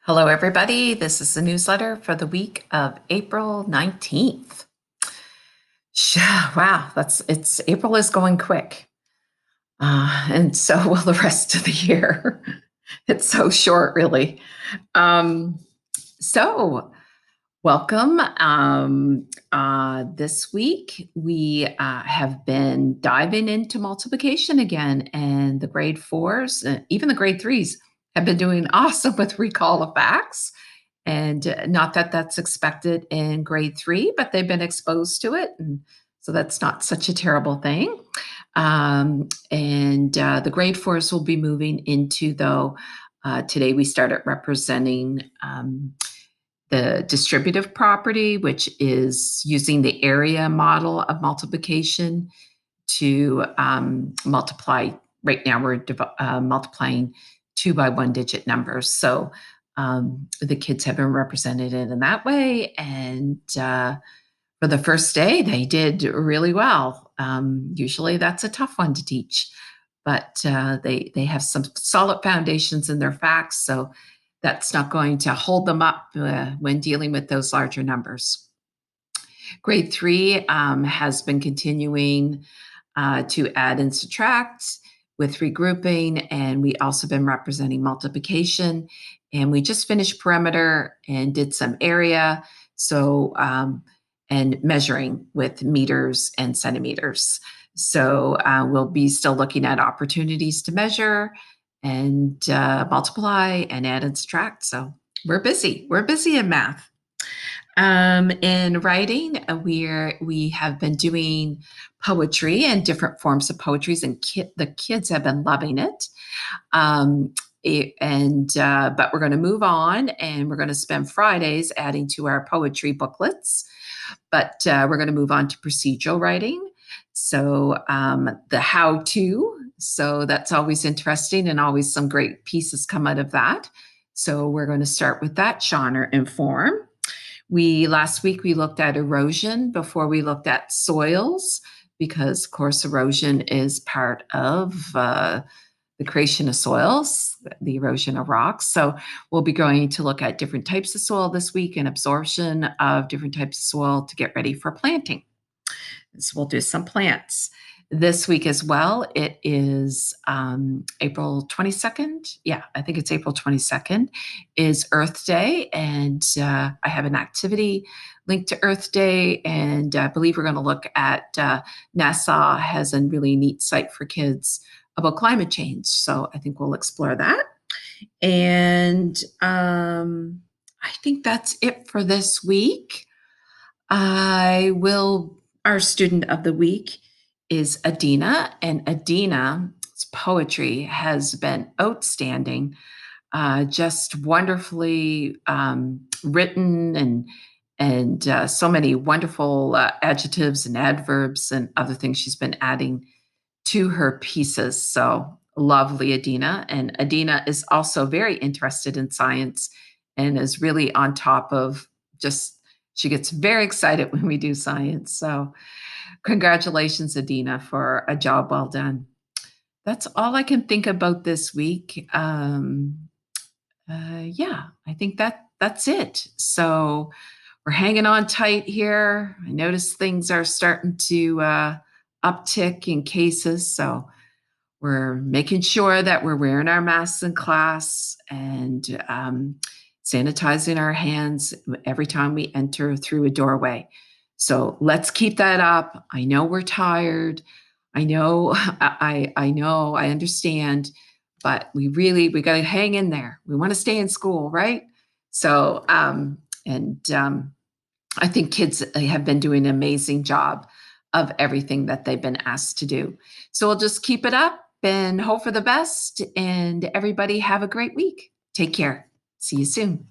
Hello, everybody. This is the newsletter for the week of April 19th. Wow, it's April is going quick. And so will the rest of the year. It's so short, really. Um, so, welcome. This week, we have been diving into multiplication again, and the grade fours, even the grade threes, have been doing awesome with recall of facts. And not that that's expected in grade three, but they've been exposed to it. And so that's not such a terrible thing. And the grade fours will be moving into, though, today we started representing the distributive property, which is using the area model of multiplication to multiply. Right now, we're multiplying 2 by 1 digit numbers. So the kids have been represented in that way. And for the first day, they did really well. Usually that's a tough one to teach, but they have some solid foundations in their facts. So that's not going to hold them up when dealing with those larger numbers. Grade three has been continuing to add and subtract with regrouping, and we also been representing multiplication. And we just finished perimeter and did some area. So, and measuring with meters and centimeters. So we'll be still looking at opportunities to measure and multiply and add and subtract. So we're busy. We're busy in math. In writing, we have been doing poetry and different forms of poetries, and the kids have been loving it. But we're going to move on, and we're going to spend Fridays adding to our poetry booklets. But we're going to move on to procedural writing. So the how-to. So that's always interesting, and always some great pieces come out of that. So we're going to start with that genre and form. Last week we looked at erosion before we looked at soils, because of course erosion is part of the creation of soils, the erosion of rocks. So we'll be going to look at different types of soil this week and absorption of different types of soil to get ready for planting. So we'll do some plants. This week as well, it is April 22nd. Yeah, I think it's April 22nd is Earth Day. And I have an activity linked to Earth Day. And I believe we're going to look at NASA has a really neat site for kids about climate change. So I think we'll explore that. And I think that's it for this week. Our student of the week is Adina, and Adina's poetry has been outstanding, just wonderfully written, and so many wonderful adjectives and adverbs and other things she's been adding to her pieces. So lovely, Adina. And Adina is also very interested in science and is really on top of she gets very excited when we do science. So congratulations, Adina, for a job well done. That's all I can think about this week. Yeah, I think that's it. So we're hanging on tight here. I notice things are starting to uptick in cases. So we're making sure that we're wearing our masks in class and sanitizing our hands every time we enter through a doorway. So let's keep that up. I know we're tired. I know, I know, I understand, but we got to hang in there. We want to stay in school, right? So, I think kids have been doing an amazing job of everything that they've been asked to do. So we'll just keep it up and hope for the best. And everybody have a great week. Take care. See you soon.